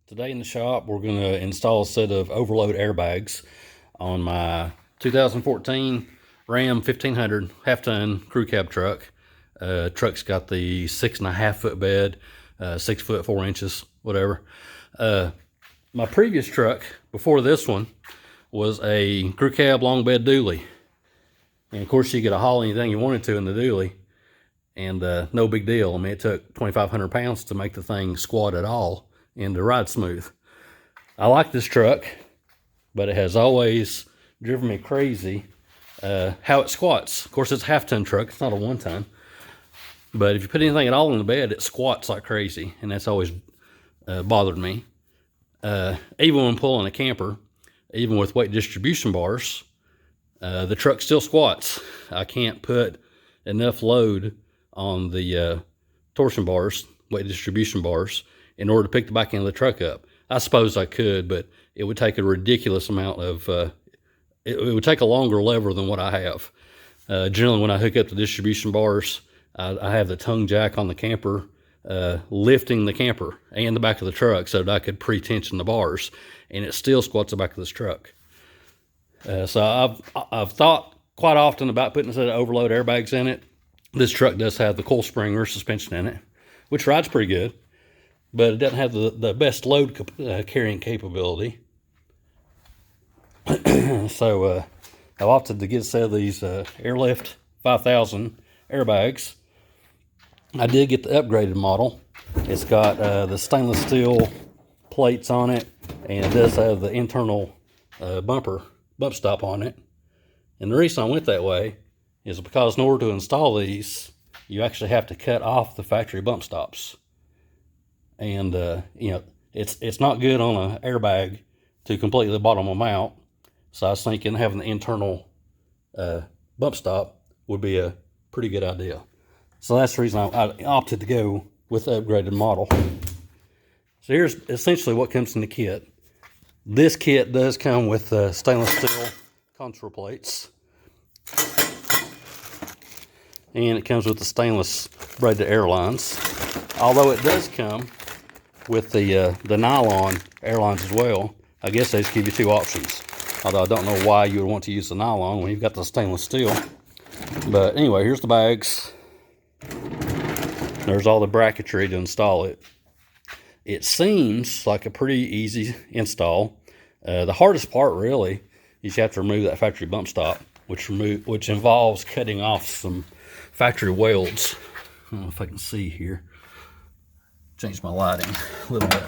Today in the shop, we're going to install a set of overload airbags on my 2014 Ram 1500 half-ton crew cab truck. Truck's got the 6.5 foot bed, 6 foot 4 inches, whatever. My previous truck before this one was a crew cab long bed dually. And of course you could haul anything you wanted to in the dually, and no big deal. I mean, it took 2,500 pounds to make the thing squat at all and to ride smooth. I like this truck, but it has always driven me crazy how it squats. Of course, it's a half-ton truck, it's not a 1-ton. But if you put anything at all in the bed, it squats like crazy, and that's always bothered me. Even when pulling a camper, even with weight distribution bars, the truck still squats. I can't put enough load on the torsion bars, weight distribution bars, in order to pick the back end of the truck up. I suppose I could, but it would take a ridiculous amount of, it would take a longer lever than what I have. Generally, when I hook up the distribution bars, I have the tongue jack on the camper, lifting the camper and the back of the truck so that I could pre-tension the bars, and it still squats the back of this truck. So I've thought quite often about putting a set of overload airbags in it. This truck does have the coil spring rear suspension in it, which rides pretty good, but it doesn't have the best load carrying capability. So I've opted to get a set of these Airlift 5000 airbags. I did get the upgraded model. It's got the stainless steel plates on it, and it does have the internal bump stop on it. And the reason I went that way is because in order to install these, you actually have to cut off the factory bump stops. And you know, it's not good on an airbag to completely bottom them out. So I was thinking having the internal bump stop would be a pretty good idea. So that's the reason I opted to go with the upgraded model. So here's essentially what comes in the kit. This kit does come with stainless steel contour plates. And it comes with the stainless braided airlines. Although it does come with the nylon airlines as well. I guess they just give you two options. Although I don't know why you would want to use the nylon when you've got the stainless steel. But anyway, here's the bags. There's all the bracketry to install it. It seems like a pretty easy install. The hardest part really is you have to remove that factory bump stop, which involves cutting off some factory welds. I don't know if I can see here. Change my lighting a little bit.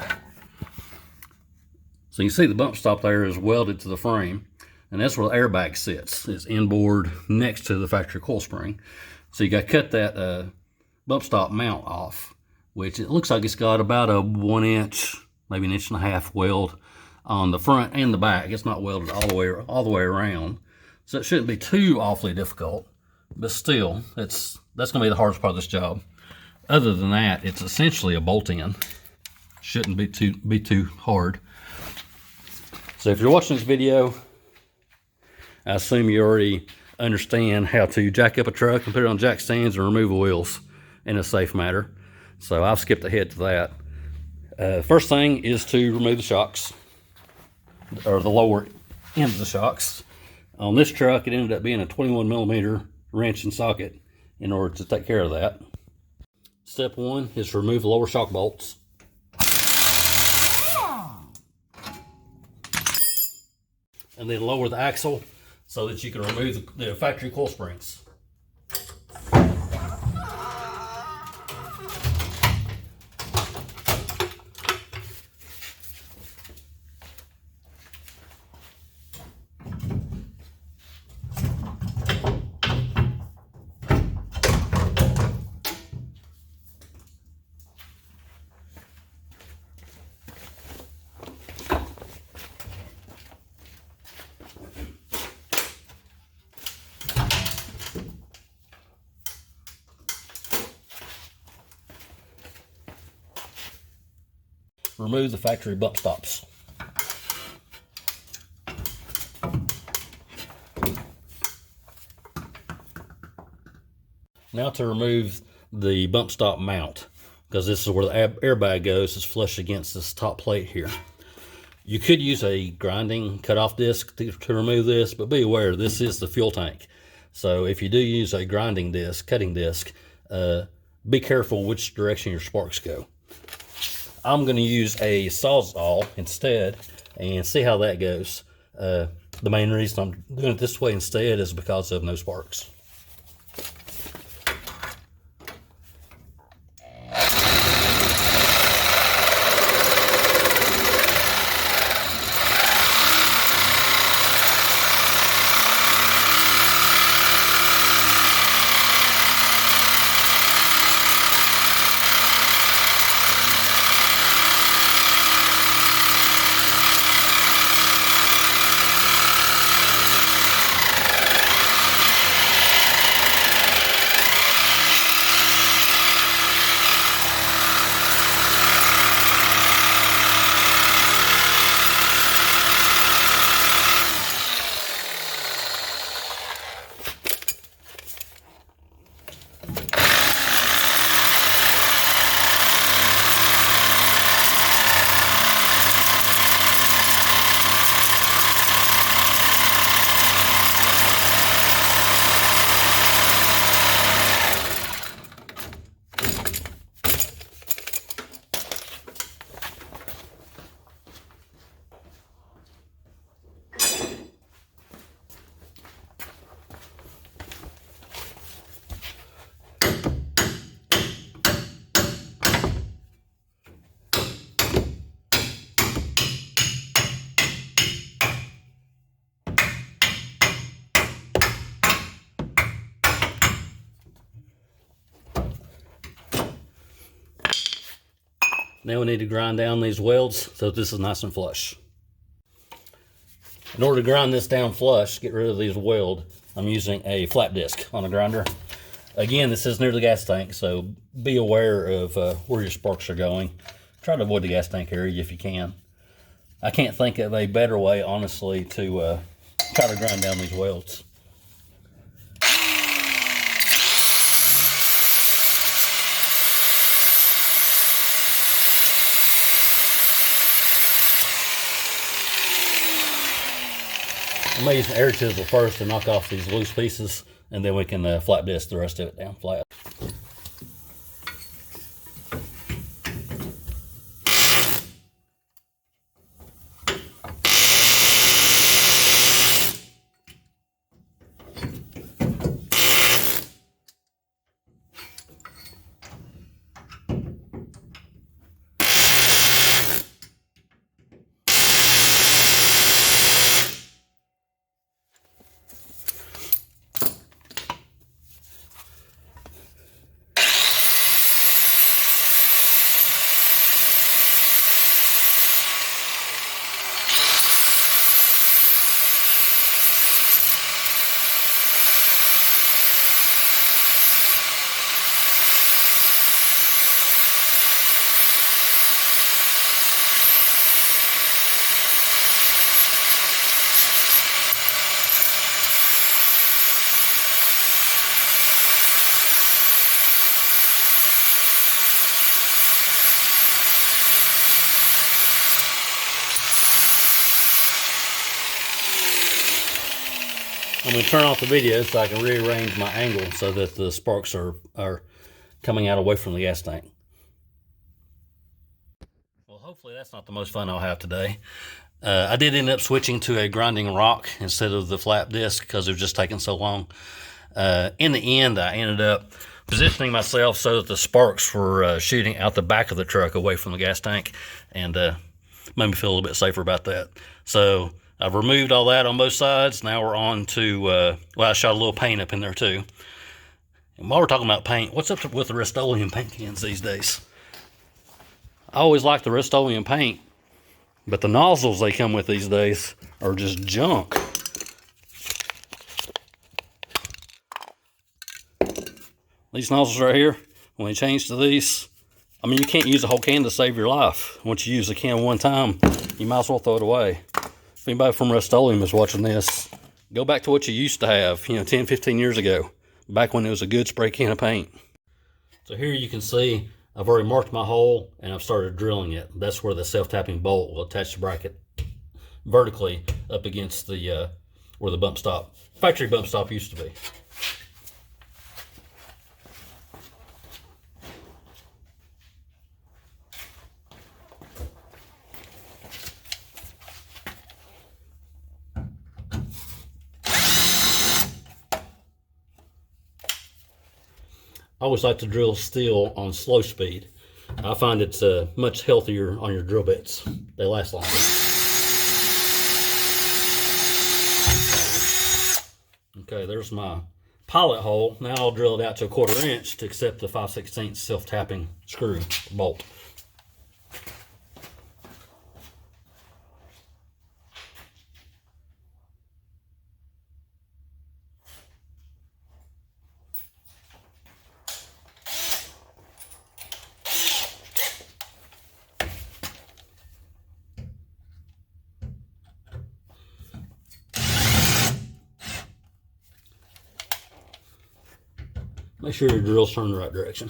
So you can see the bump stop there is welded to the frame, and that's where the airbag sits. It's inboard next to the factory coil spring. So you got to cut that bump stop mount off, which it looks like it's got about a 1 inch, maybe 1.5 inch weld on the front and the back. It's not welded all the way around, so it shouldn't be too awfully difficult. But still, that's going to be the hardest part of this job. Other than that, it's essentially a bolt-in. Shouldn't be too hard. So if you're watching this video, I assume you already understand how to jack up a truck and put it on jack stands and remove the wheels in a safe manner. So I've skipped ahead to that. First thing is to remove the shocks, or the lower end of the shocks. On this truck, it ended up being a 21mm wrench and socket in order to take care of that. Step one is to remove the lower shock bolts. And then lower the axle so that you can remove the factory coil springs. Remove the factory bump stops. Now to remove the bump stop mount. because this is where the airbag goes. It's flush against this top plate here. You could use a grinding cutoff disc to remove this, but be aware, this is the fuel tank. So if you do use a grinding disc, cutting disc, be careful which direction your sparks go. I'm going to use a Sawzall instead and see how that goes. The main reason I'm doing it this way instead is because of no sparks. Now we need to grind down these welds so this is nice and flush. In order to grind this down flush, get rid of these weld, I'm using a flat disc on a grinder. Again, this is near the gas tank, so be aware of where your sparks are going. Try to avoid the gas tank area if you can. I can't think of a better way, honestly, to try to grind down these welds. I'm going to use an air chisel first to knock off these loose pieces, and then we can flat disc the rest of it down flat. I'm going to turn off the video so I can rearrange my angle so that the sparks are coming out away from the gas tank. Well, hopefully that's not the most fun I'll have today. I did end up switching to a grinding rock instead of the flat disc because it was just taking so long. In the end, I ended up positioning myself so that the sparks were shooting out the back of the truck away from the gas tank, and made me feel a little bit safer about that. So I've removed all that on both sides. Now we're on to, well, I shot a little paint up in there too. And while we're talking about paint, what's up with the Rust-Oleum paint cans these days? I always liked the Rust-Oleum paint, but the nozzles they come with these days are just junk. These nozzles right here, when they change to these, I mean, you can't use a whole can to save your life. Once you use a can one time, you might as well throw it away. If anybody from Rust-Oleum is watching this, go back to what you used to have, 10, 15 years ago, back when it was a good spray can of paint. So here you can see I've already marked my hole and I've started drilling it. That's where the self-tapping bolt will attach the bracket vertically up against the where the factory bump stop used to be. I always like to drill steel on slow speed. I find it's much healthier on your drill bits. They last longer. Okay, there's my pilot hole. Now I'll drill it out to 1/4 inch to accept the 5/16 self-tapping screw bolt. Make sure your drill's turned the right direction.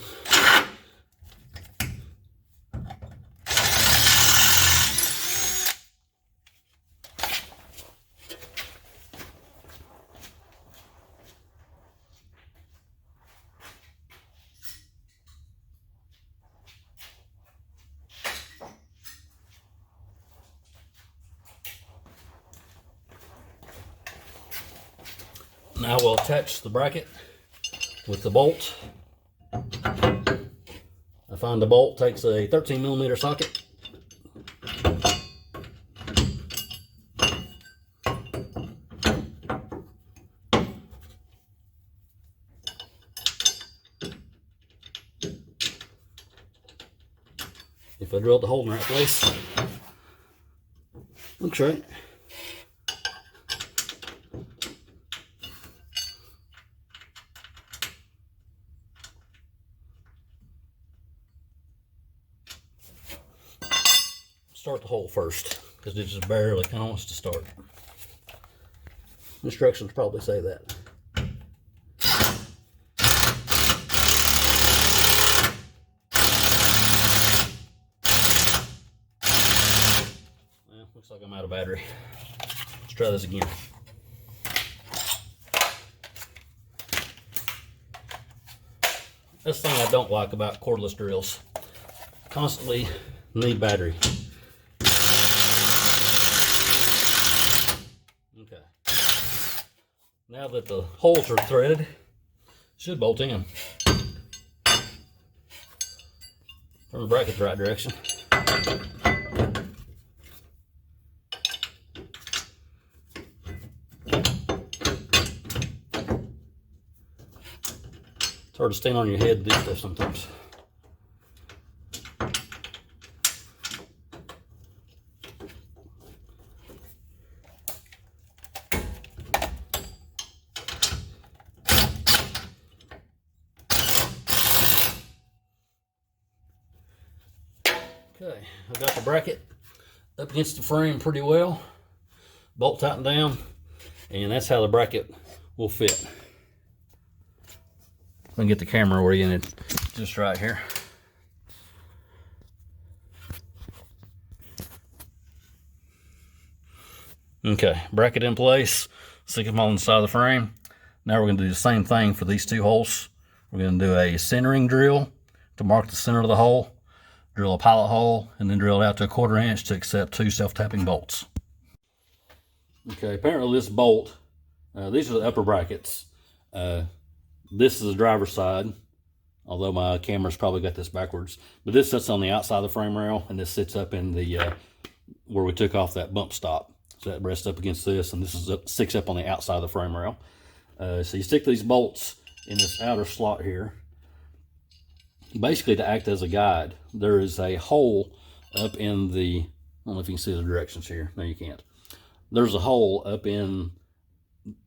Now we'll attach the bracket with the bolt. I find the bolt takes a 13mm socket. If I drilled the hole in the right place, looks right. Start the hole first, because it just barely kind of wants to start. Instructions probably say that. Well, looks like I'm out of battery. Let's try this again. That's the thing I don't like about cordless drills. Constantly need battery. Okay. Now that the holes are threaded, should bolt in. Turn the bracket the right direction. It's hard to stand on your head to do stuff sometimes. Okay, I've got the bracket up against the frame pretty well, bolt tightened down, and that's how the bracket will fit. Let me get the camera oriented just right here. Okay, bracket in place, stick them on the side of the frame. Now we're going to do the same thing for these two holes. We're going to do a centering drill to mark the center of the hole, drill a pilot hole, and then drill it out to 1/4 inch to accept 2 self-tapping bolts. Okay, apparently this bolt, these are the upper brackets. This is the driver's side, although my camera's probably got this backwards. But this sits on the outside of the frame rail, and this sits up in the where we took off that bump stop. So that rests up against this, and this is sticks up on the outside of the frame rail. So you stick these bolts in this outer slot here, basically to act as a guide. There is a hole up in the, I don't know if you can see the directions here. No, you can't. There's a hole up in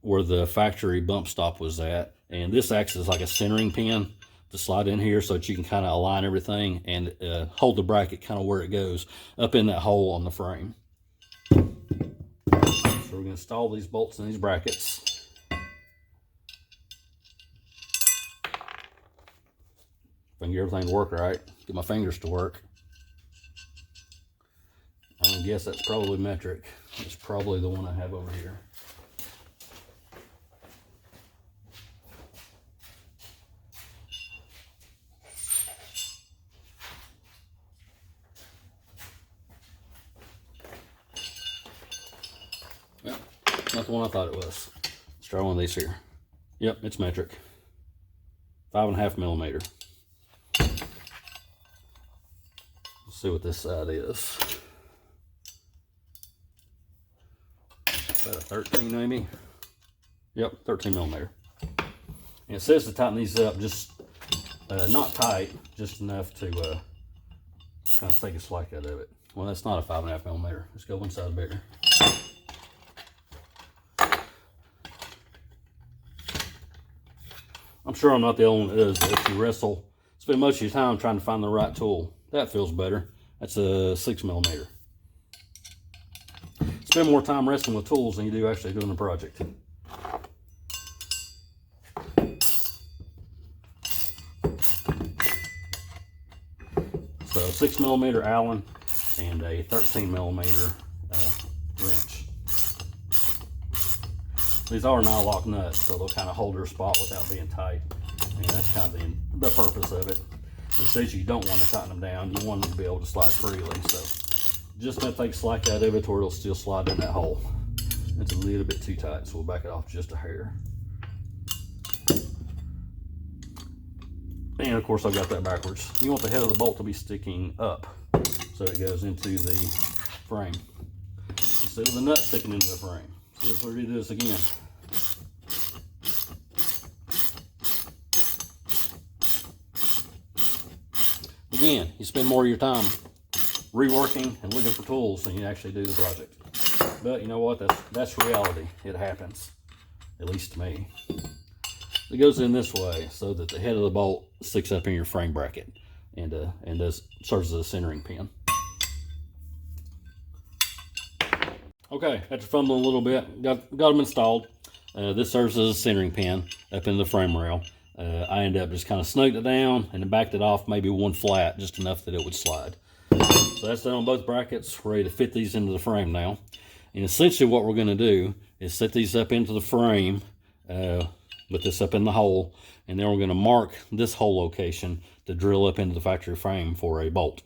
where the factory bump stop was at, and this acts as like a centering pin to slide in here so that you can kind of align everything and hold the bracket kind of where it goes up in that hole on the frame. So we're going to install these bolts in these brackets. If I can get everything to work right, get my fingers to work. I'm gonna guess that's probably metric. It's probably the one I have over here. Well, not the one I thought it was. Let's try one of these here. Yep, it's metric. 5.5 millimeter. Let's see what this side is. About a 13 maybe. Yep, 13 millimeter. And it says to tighten these up just not tight, just enough to kind of take a slack out of it. Well, that's not a 5.5 millimeter. Let's go one side bigger. I'm sure I'm not the only one that does this. You wrestle, spend most of your time trying to find the right tool. That feels better. That's a 6 millimeter. Spend more time wrestling with tools than you do actually doing the project. So 6 millimeter Allen and a 13 millimeter wrench. These are nylock nuts, so they'll kind of hold their spot without being tight. And that's kind of the purpose of it. It says you don't want to tighten them down. You want them to be able to slide freely. So just enough to take slack out of it or it'll still slide in that hole. It's a little bit too tight, so we'll back it off just a hair. And of course I've got that backwards. You want the head of the bolt to be sticking up so it goes into the frame instead of the nut sticking into the frame. So let's redo this again. Again, you spend more of your time reworking and looking for tools than you actually do the project. But you know what? That's reality. It happens, at least to me. It goes in this way so that the head of the bolt sticks up in your frame bracket and serves as a centering pin. Okay, after fumbling a little bit, got them installed. This serves as a centering pin up in the frame rail. I ended up just kind of snugged it down and then backed it off maybe one flat, just enough that it would slide. So that's done on both brackets. We're ready to fit these into the frame now. And essentially what we're going to do is set these up into the frame with this up in the hole, and then we're going to mark this hole location to drill up into the factory frame for a bolt.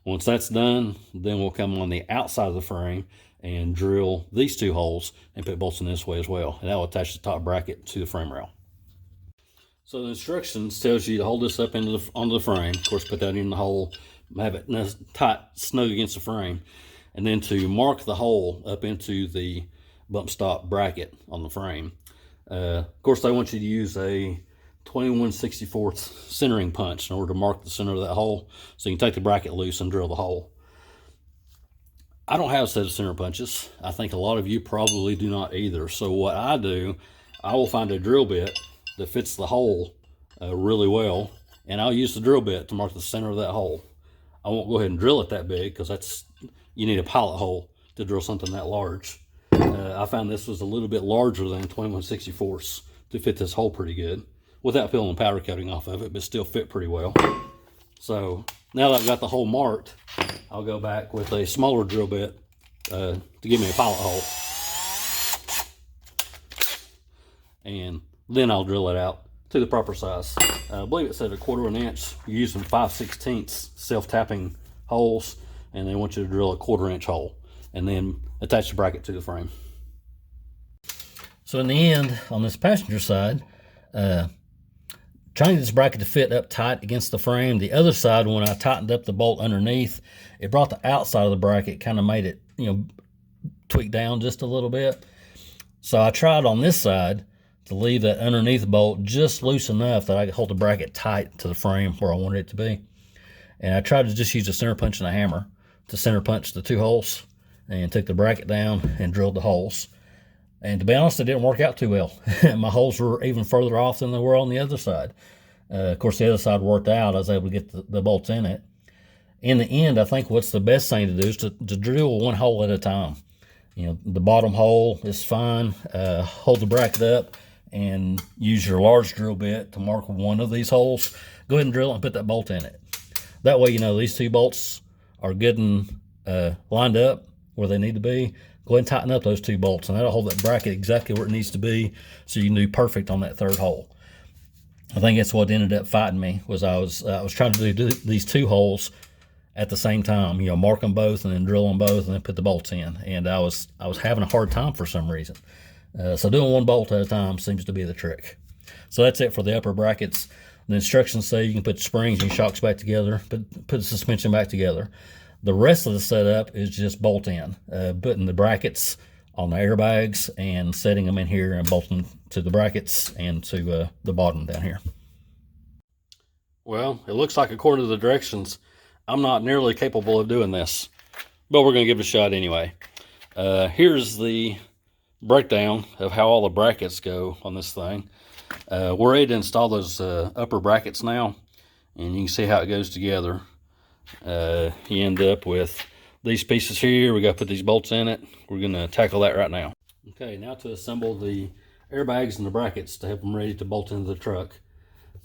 Once that's done, then we'll come on the outside of the frame and drill these two holes and put bolts in this way as well, and that will attach the top bracket to the frame rail. So the instructions tells you to hold this up onto the frame. Of course, put that in the hole, have it tight, snug against the frame, and then to mark the hole up into the bump stop bracket on the frame. Of course, they want you to use a 21/64 centering punch in order to mark the center of that hole, so you can take the bracket loose and drill the hole. I don't have a set of center punches. I think a lot of you probably do not either. So what I do, I will find a drill bit that fits the hole really well, and I'll use the drill bit to mark the center of that hole. I won't go ahead and drill it that big because you need a pilot hole to drill something that large. I found this was a little bit larger than 21/64 to fit this hole pretty good without peeling the powder coating off of it, but still fit pretty well. So now that I've got the hole marked, I'll go back with a smaller drill bit to give me a pilot hole. And then I'll drill it out to the proper size. I believe it said 1/4 inch. You're using 5/16 self-tapping holes, and they want you to drill a 1/4 inch hole and then attach the bracket to the frame. So in the end, on this passenger side, trying to get this bracket to fit up tight against the frame. The other side, when I tightened up the bolt underneath, it brought the outside of the bracket, kind of made it, tweak down just a little bit. So I tried on this side to leave that underneath bolt just loose enough that I could hold the bracket tight to the frame where I wanted it to be. And I tried to just use a center punch and a hammer to center punch the two holes and took the bracket down and drilled the holes. And to be honest, it didn't work out too well. My holes were even further off than they were on the other side. Of course, the other side worked out. I was able to get the bolts in it. In the end, I think what's the best thing to do is to drill one hole at a time. The bottom hole is fine. Hold the bracket up and use your large drill bit to mark one of these holes. go ahead and drill it and put that bolt in it. That way, you know, these 2 bolts are good and lined up where they need to be. Go ahead and tighten up those 2 bolts, and that'll hold that bracket exactly where it needs to be, so you can do perfect on that 3rd hole. I think that's what ended up fighting me, was I was trying to do these 2 holes at the same time, you know, mark them both and then drill them both and then put the bolts in. And I was having a hard time for some reason. So doing 1 bolt at a time seems to be the trick. So that's it for the upper brackets. The instructions say you can put springs and shocks back together, put the suspension back together. The rest of the setup is just bolt in, putting the brackets on the airbags and setting them in here and bolting to the brackets and to the bottom down here. Well, it looks like, according to the directions, I'm not nearly capable of doing this, but we're going to give it a shot anyway. Here's the breakdown of how all the brackets go on this thing. We're ready to install those upper brackets now, and you can see how it goes together. You end up with these pieces here. We got to put these bolts in it. We're going to tackle that right now. Okay, now to assemble the airbags and the brackets to have them ready to bolt into the truck.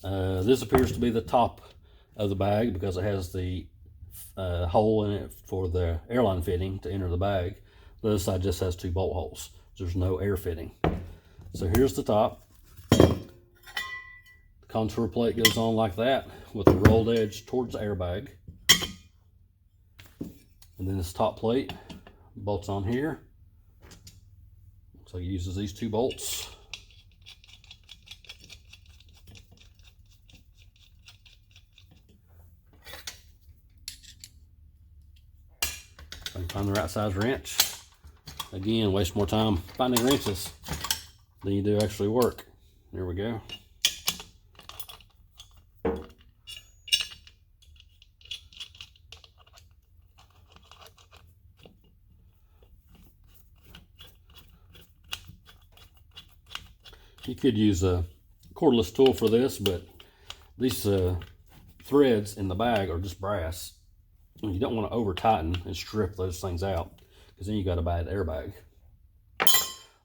This appears to be the top of the bag because it has the hole in it for the airline fitting to enter the bag. The other side just has 2 bolt holes. There's no air fitting. So here's the top. The contour plate goes on like that with the rolled edge towards the airbag. And then this top plate bolts on here. So it uses these 2 bolts. I can find the right size wrench. Again, waste more time finding wrenches than you do actually work. There we go. You could use a cordless tool for this, but these threads in the bag are just brass. You don't want to over tighten and strip those things out, because then you got a bad airbag.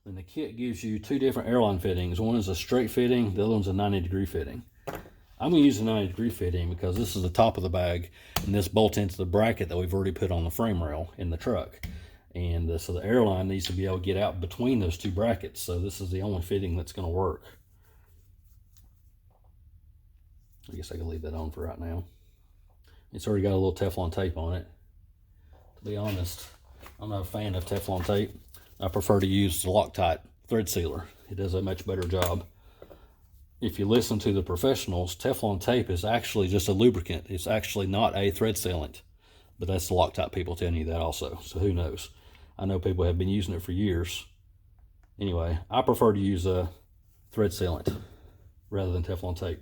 Then the kit gives you 2 different airline fittings. One is a straight fitting, the other one's a 90-degree fitting. I'm going to use a 90-degree fitting because this is the top of the bag, and this bolts into the bracket that we've already put on the frame rail in the truck. And so the airline needs to be able to get out between those 2 brackets. So this is the only fitting that's going to work. I guess I can leave that on for right now. It's already got a little Teflon tape on it. To be honest, I'm not a fan of Teflon tape. I prefer to use the Loctite thread sealer. It does a much better job. If you listen to the professionals, Teflon tape is actually just a lubricant. It's actually not a thread sealant. But that's the Loctite people telling you that also. So who knows? I know people have been using it for years. Anyway, I prefer to use a thread sealant rather than Teflon tape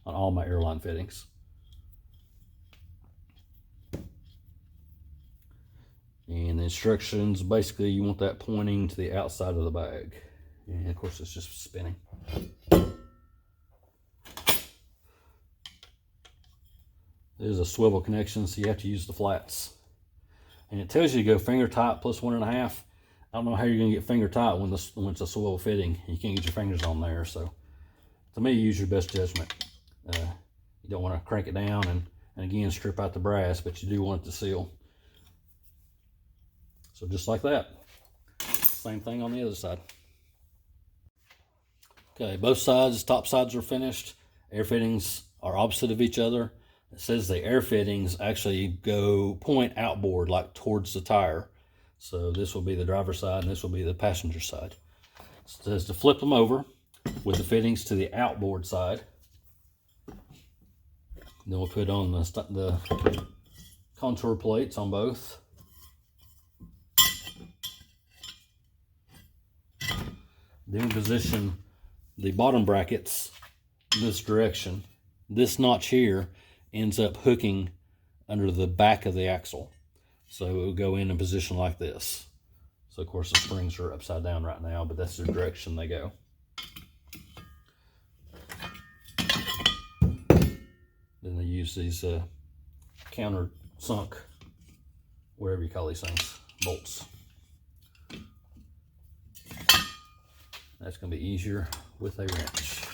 on all my airline fittings. And the instructions, basically you want that pointing to the outside of the bag. And of course it's just spinning. There's a swivel connection, so you have to use the flats. And it tells you to go finger tight plus 1.5. I don't know how you're gonna get finger tight when it's a swivel fitting. You can't get your fingers on there. So to me, use your best judgment. You don't want to crank it down and again strip out the brass, but you do want it to seal. So just like that. Same thing on the other side. Okay, both sides, top sides are finished. Air fittings are opposite of each other. It says the air fittings actually point outboard, like towards the tire. So this will be the driver's side and this will be the passenger side. It says to flip them over with the fittings to the outboard side. Then we'll put on the contour plates on both. Then position the bottom brackets this direction. This notch here ends up hooking under the back of the axle. So it will go in a position like this. So of course the springs are upside down right now, but that's the direction they go. Then they use these counter sunk, whatever you call these things, bolts. That's going to be easier with a wrench.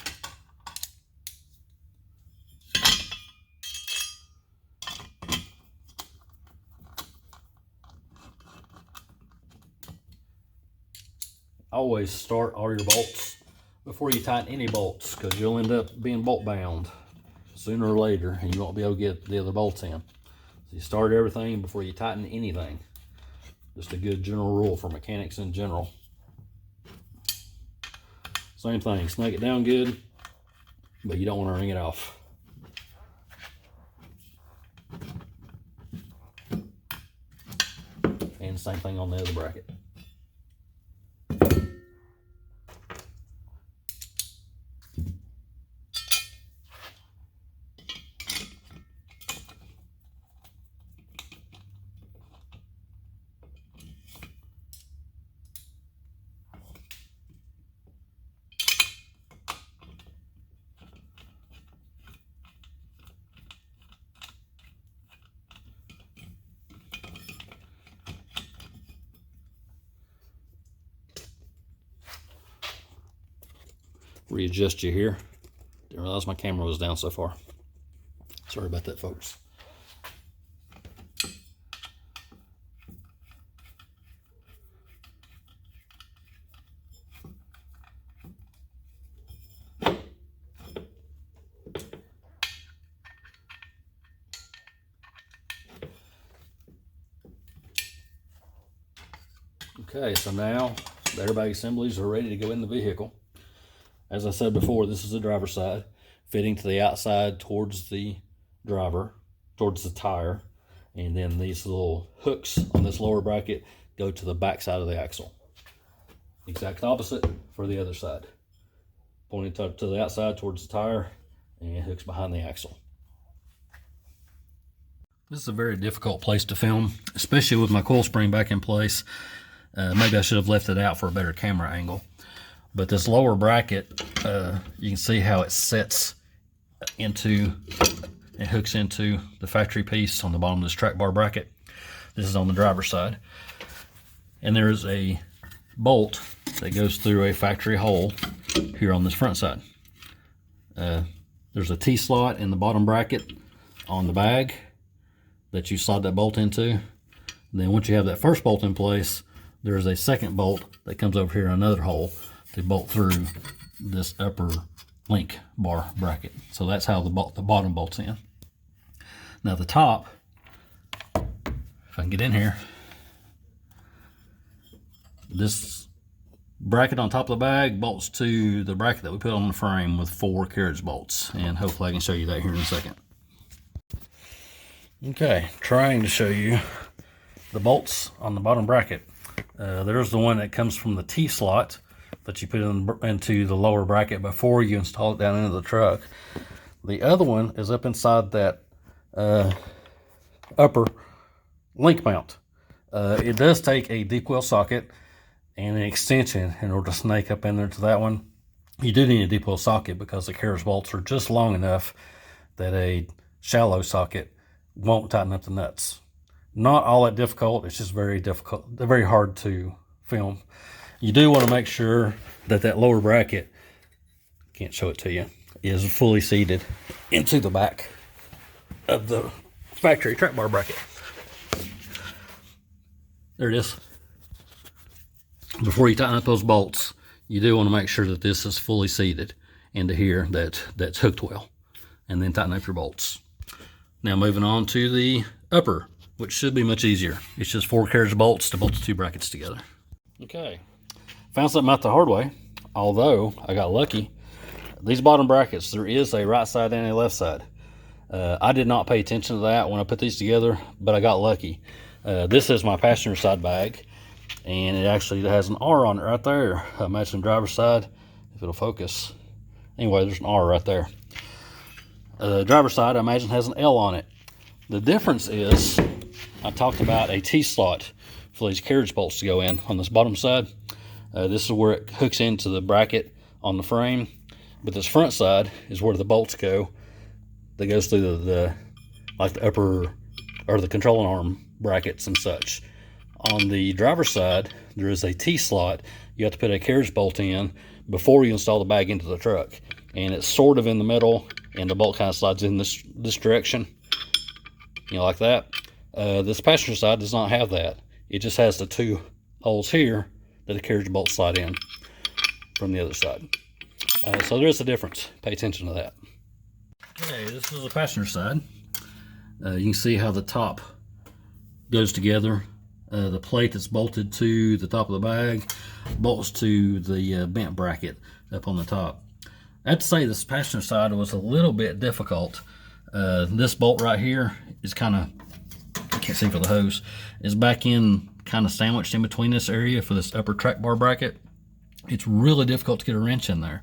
always start all your bolts before you tighten any bolts, because you'll end up being bolt bound sooner or later and you won't be able to get the other bolts in. So you start everything before you tighten anything. Just a good general rule for mechanics in general. Same thing, snug it down good, but you don't want to wring it off. And same thing on the other bracket. Readjust you here. Didn't realize my camera was down so far. Sorry about that, folks. Okay, so now the airbag assemblies are ready to go in the vehicle. As I said before, this is the driver's side, fitting to the outside towards the driver, towards the tire, and then these little hooks on this lower bracket go to the back side of the axle. Exact opposite for the other side. Pointing to the outside towards the tire and hooks behind the axle. This is a very difficult place to film, especially with my coil spring back in place. Maybe I should have left it out for a better camera angle. But this lower bracket, you can see how it sets into and hooks into the factory piece on the bottom of this track bar bracket. This is on the driver's side. And there's a bolt that goes through a factory hole here on this front side. There's a T-slot in the bottom bracket on the bag that you slide that bolt into. And then once you have that first bolt in place, there's a second bolt that comes over here in another hole to bolt through this upper link bar bracket. So that's how the bottom bolts in. Now the top, if I can get in here, this bracket on top of the bag bolts to the bracket that we put on the frame with 4 carriage bolts, and hopefully I can show you that here in a second. Okay, trying to show you the bolts on the bottom bracket. There's the one that comes from the T-slot that you put into the lower bracket before you install it down into the truck. The other one is up inside that upper link mount. It does take a deep well socket and an extension in order to snake up in there to that one. You do need a deep well socket because the carriage bolts are just long enough that a shallow socket won't tighten up the nuts. Not all that difficult, it's just very difficult, very hard to film. You do want to make sure that that lower bracket, can't show it to you, is fully seated into the back of the factory track bar bracket. There it is. Before you tighten up those bolts, you do want to make sure that this is fully seated into here, that's hooked well, and then tighten up your bolts. Now moving on to the upper, which should be much easier. It's just 4 carriage bolts to bolt the 2 brackets together. Okay, found something out the hard way, although I got lucky. These bottom brackets, there is a right side and a left side. I did not pay attention to that when I put these together, but I got lucky. This is my passenger side bag, and it actually has an R on it right there. I imagine driver's side, if it'll focus. Anyway, there's an R right there. Driver's side, I imagine, has an L on it. The difference is, I talked about a T-slot for these carriage bolts to go in on this bottom side. This is where it hooks into the bracket on the frame, but this front side is where the bolts go. That goes through the upper, or the controlling arm brackets and such. On the driver's side, there is a T-slot. You have to put a carriage bolt in before you install the bag into the truck, and it's sort of in the middle, and the bolt kind of slides in this direction, you know, like that. This passenger side does not have that. It just has the 2 holes here that the carriage bolts slide in from the other side. So there is a difference. Pay attention to that. Okay, this is the passenger side. You can see how the top goes together. The plate that's bolted to the top of the bag bolts to the bent bracket up on the top. I have to say this passenger side was a little bit difficult. This bolt right here is kind of, I can't see for the hose, is back in kind of sandwiched in between this area for this upper track bar bracket. It's really difficult to get a wrench in there.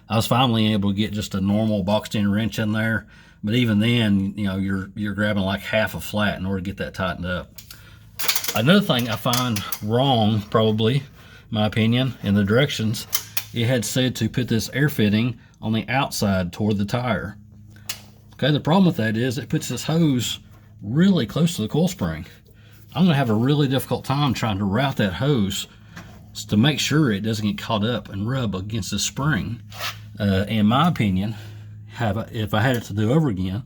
I was finally able to get just a normal boxed in wrench in there, but even then, you know, you're grabbing like half a flat in order to get that tightened up. Another thing I find wrong, probably, my opinion, in the directions, it had said to put this air fitting on the outside toward the tire. Okay, the problem with that is it puts this hose really close to the coil spring. I'm gonna have a really difficult time trying to route that hose to make sure it doesn't get caught up and rub against the spring. In my opinion, if I had it to do over again,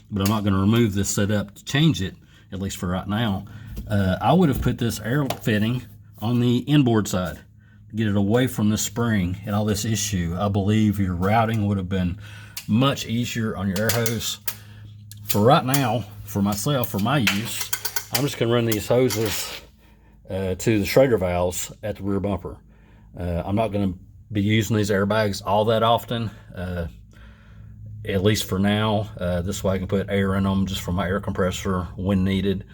but I'm not gonna remove this setup to change it, at least for right now, I would have put this air fitting on the inboard side to get it away from the spring and all this issue. I believe your routing would have been much easier on your air hose. For right now, for myself, for my use, I'm just gonna run these hoses to the Schrader valves at the rear bumper. I'm not gonna be using these airbags all that often, at least for now. This way I can put air in them just for my air compressor when needed.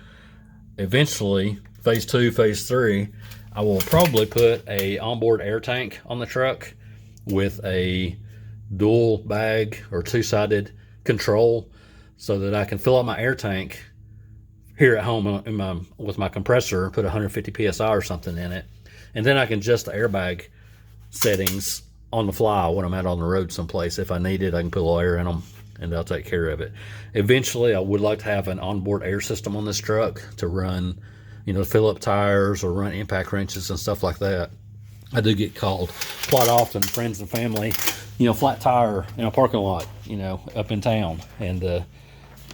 Eventually, phase 2, phase 3, I will probably put a onboard air tank on the truck with a dual bag or two-sided control so that I can fill up my air tank here at home with my compressor, put 150 psi or something in it, and then I can adjust the airbag settings on the fly when I'm out on the road someplace. If I need it, I can put a little air in them and they'll take care of it. Eventually, I would like to have an onboard air system on this truck to run, you know, fill up tires or run impact wrenches and stuff like that. I do get called quite often, friends and family, you know, flat tire in a parking lot, you know, up in town. And of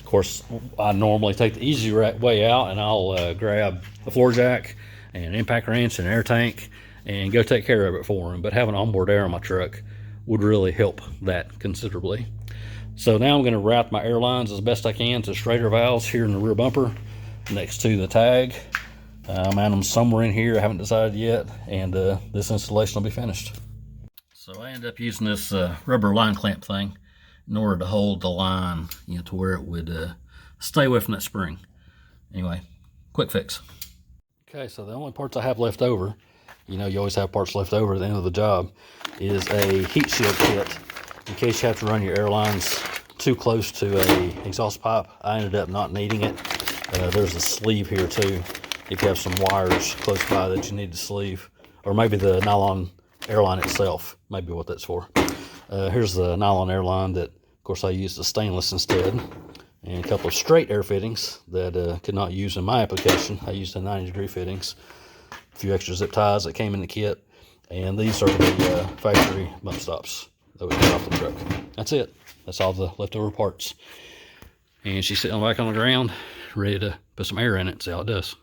course, I normally take the easy way out and I'll grab a floor jack and an impact wrench and an air tank and go take care of it for them. But having onboard air on my truck would really help that considerably. So now I'm going to route my air lines as best I can to Schrader valves here in the rear bumper next to the tag. I'm at them somewhere in here, I haven't decided yet, and this installation will be finished. So I ended up using this rubber line clamp thing in order to hold the line, you know, to where it would stay away from that spring. Anyway, quick fix. Okay, so the only parts I have left over, you know, you always have parts left over at the end of the job, is a heat shield kit in case you have to run your air lines too close to a exhaust pipe. I ended up not needing it. There's a sleeve here too if you have some wires close by that you need to sleeve, or maybe the nylon airline itself, maybe what that's for. Here's the nylon airline that, of course, I used the stainless instead, and a couple of straight air fittings that could not use in my application. I used the 90-degree fittings, a few extra zip ties that came in the kit, and these are the factory bump stops that we got off the truck. That's it. That's all the leftover parts. And she's sitting back on the ground, ready to put some air in it and see how it does.